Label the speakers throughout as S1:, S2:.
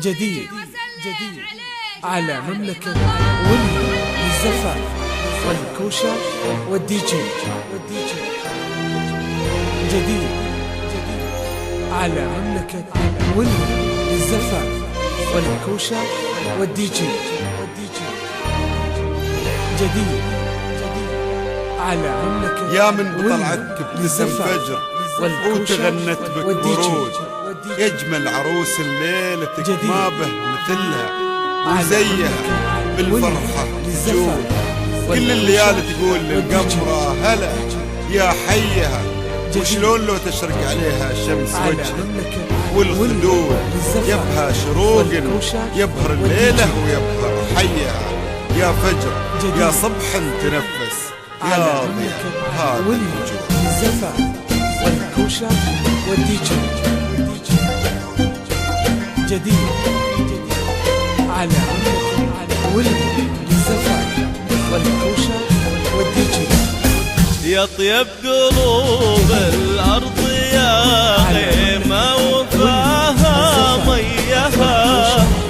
S1: جديد على مملكة والزفاف والكوشة والدي جي. جديد على مملكة والزفاف والكوشة والدي جي. جديد على مملكة
S2: يا من بطلعتك ابتسم فجر وتغنت بك ورود، يجمل عروس الليلتك ما به مثلها وزيها بالفرحة تجود. كل الليالي تقول للقمرة هلا يا حيها، وشلون لو تشرق عليها شمس وجهك والخدود، يبهى شروق يبهر الليلة ويبهر حيها. يا فجر يا صبح تنفس يا ضياء هذا الوجود.
S1: الزفاف والكوشة والدي جي. جديد على الزفاف والكوشة والدي جي.
S3: يا طيب قلوب الأرض يا غيمة وفاها ميها،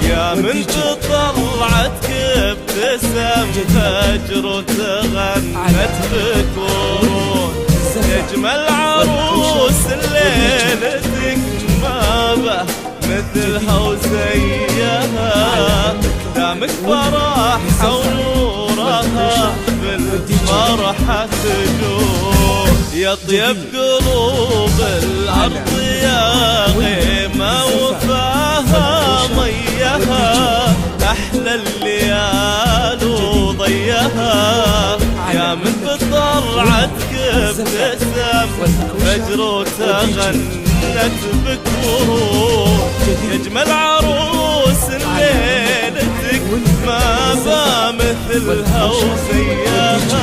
S3: يا من طلعتك ابتسم فجر وتغنت بكون. يجمل عروس ليلتك ما به مثلها وزيها، دامك فرحها ونورها بالفرحة تجود. يا طيب قلوب الأرض يا غيمة وفاها ميها، أحلى الليال وضيها، يا من بطلعتك ابتسم فجر وتغنت بكور. يجمل عروس ليلتك ما با مثلها وزيها،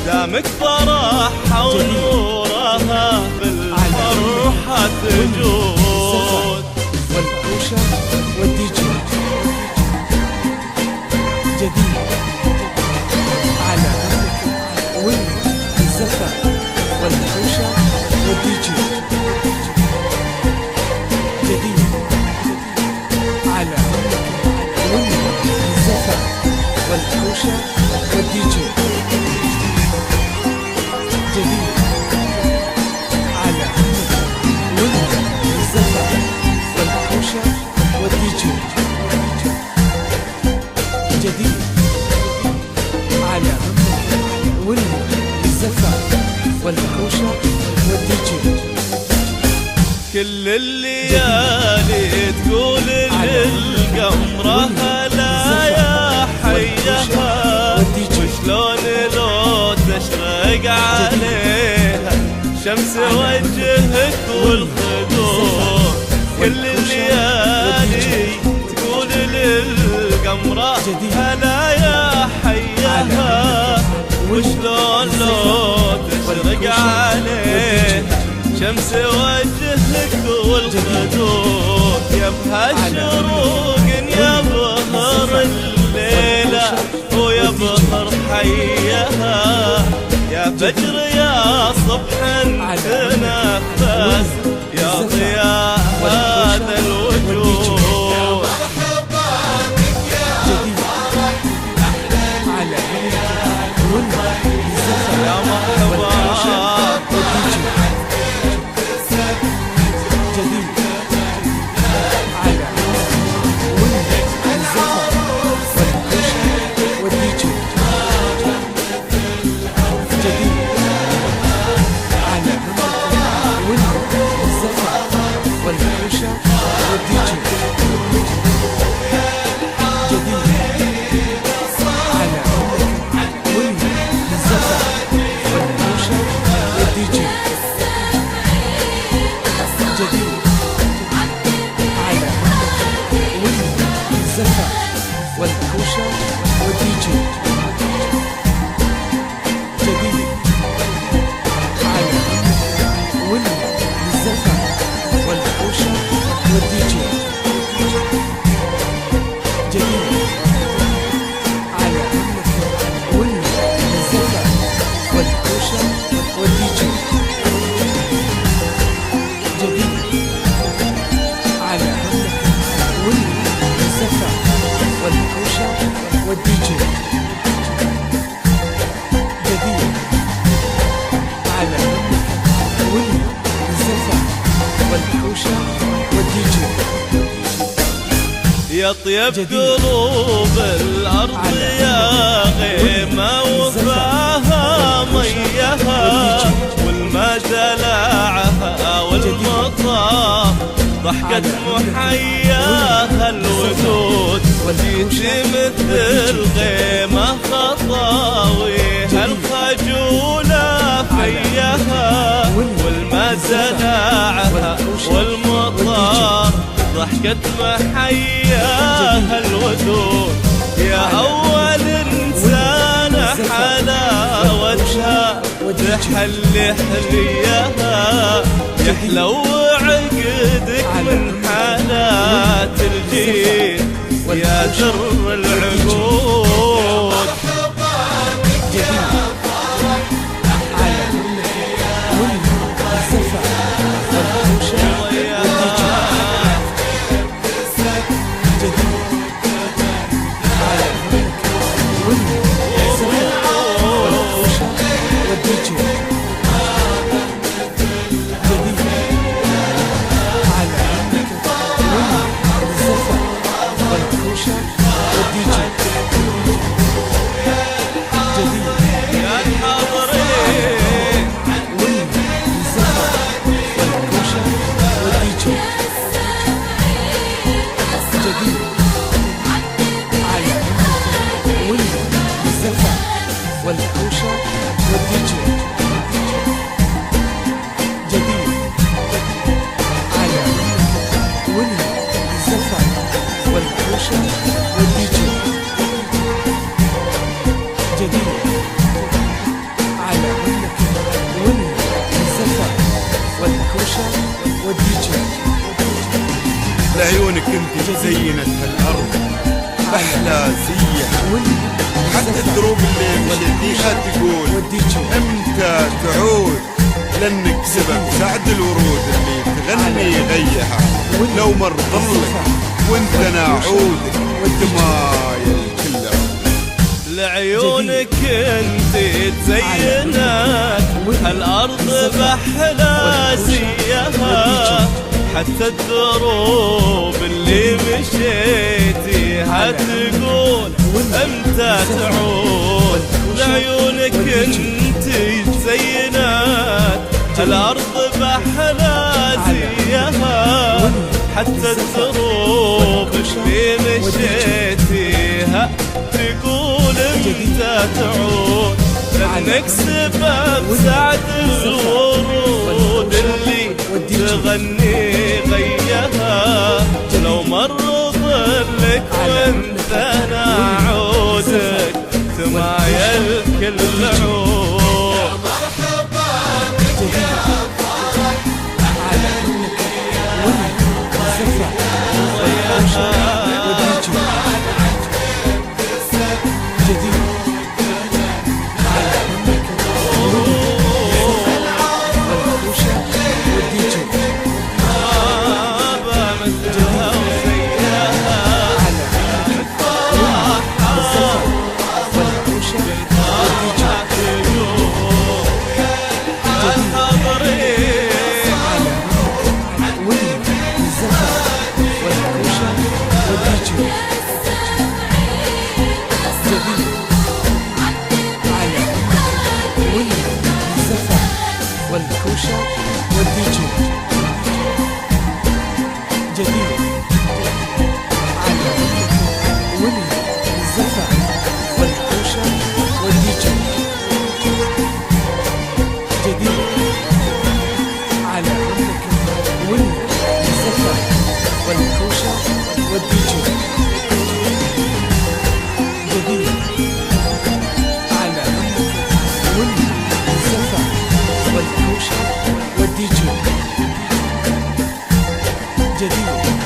S3: دامك فرحها ونورها بالفرحة تجود.
S1: والكوشة والدي جي. جديد على والزفاف والكوشة والدي جي. جديد على والزفاف والكوشة والدي جي. جديد على والزفاف والكوشة والدي جي. جديد على والزفاف والكوشة والدي جي.
S3: كل الليالي تقول للقمرة هلا يا حيها، وشلون لو تشرق عليها شمس وجهك والخدود. كل الليالي تقول للقمرة هلا يا حيها، وشلون لو تشرق عليها شمس وجهك والخدود. يبهى شروق يبهر الليلة ويبهر حيها، يا فجر يا صبح تنفس يا ضياء هذا الوجود. يا مرحبا
S1: جديد على والديجي جديد على والزفة والحوشة والديجي
S3: يا طيب قلوب الأرض يا غيمة وفاها ميها والما دلعها والمطر ضحكت محياها الوجود جيتي مثل غيمة خطاويها الخجولة فيها والما دلعها والمطر ضحكت محياها الودود يا أول إنسان حلاوتها تحلي حليها يحلو عقدك من حالات الجيل يا در العقود
S1: والحوشة والديجي جديد على والزفة والحوشة والديجي جديد على والزفة والحوشة والديجي
S2: لعيونك انت زينت هالارض احلى زيها حتى الدروب اللي مشيتيها تقول امتى تعود لانك سبب سعد الورود اللي تغني غيها لو مر ظلك وانت ناعودك دمايل كلها
S3: لعيونك انت تزينت هالارض باحلى زيها حتى الدروب اللي مشيتيها تقول امتى تعود لعيونك انت تزينت الارض باحلى زيها حتى الدروب اللي مشيتيها تقول امتى تعود لانك سبب سعد الورود اللي تغني غيها لو مر ظلك وانت ناعودك تمايل كل عود
S1: والحوشة والديجي جديد على والزفة والحوشة والديجي جديد على والزفة والحوشة والديجي جديد على والزفة والحوشة والديجي جديد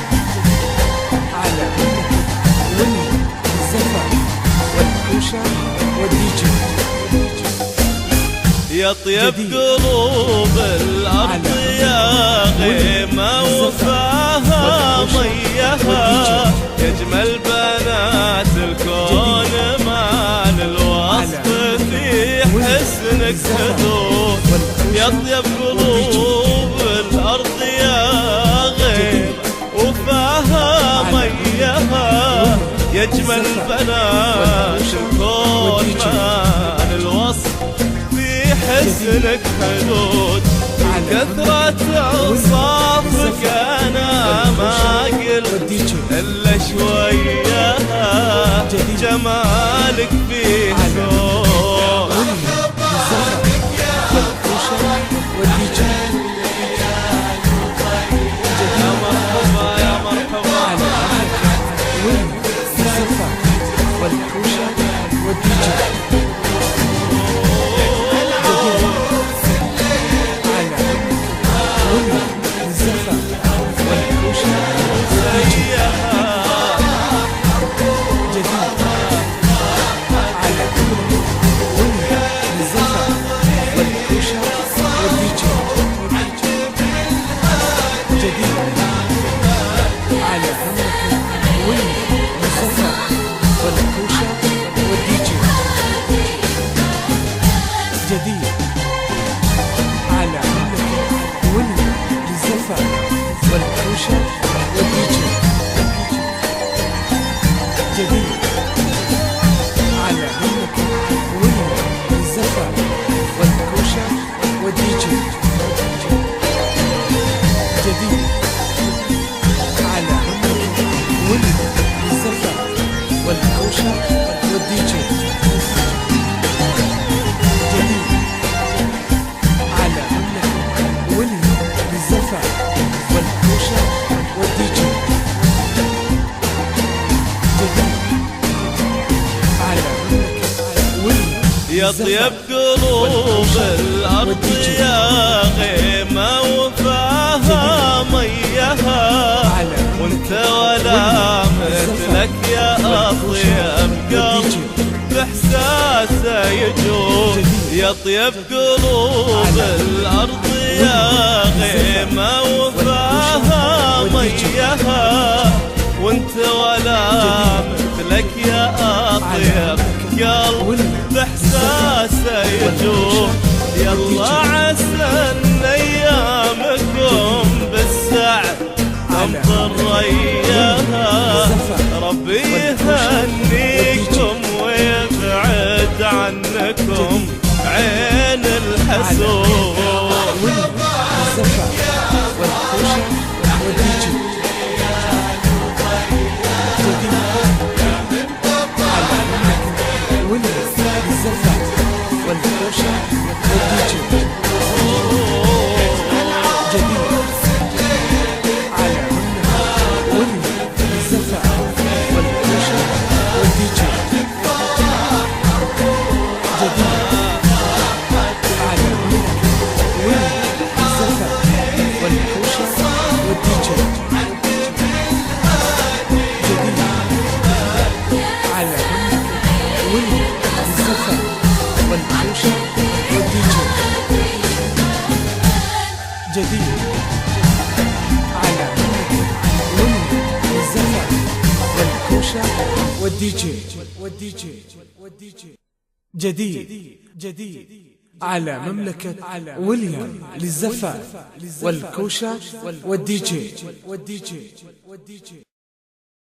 S1: على والزفة والحوشة والديجي
S3: يا طيب قلوب الأرض يا غيمة وفاها ميها يا أجمل بنات الكون يا طيب قلوب الأرض يا غيم وفاها ميها يا أجمل بنات الكون ما للوصف في حسنك حدود كثرة أوصافك أنا ما قلت إلا شوية جمالك فيه سوق يا مرحبا يا مرحبا
S1: جديد على والزفة والكوشة والدي جي جديد على والزفة والكوشة والدي جي جديد على والزفة والكوشة والدي جي
S3: يا طيب قلوب الأرض يا غيمة وفاها ميها وانت ولا مثلك يا أطيب قلب بإحساسه يجوب يا طيب قلوب الأرض يا غيمة وفاها ميها وانت ولا مثلك يا أطيب قلب بإحساسه يجوب يلا عسى ان ايامكم بالسعد تمطر رياها ربي يهنيكم ويبعد عنكم عين الحسود
S1: جديد على والزفة والكوشة والدي جي جديد على مملكة ويليام للزفة والكوشة والدي جي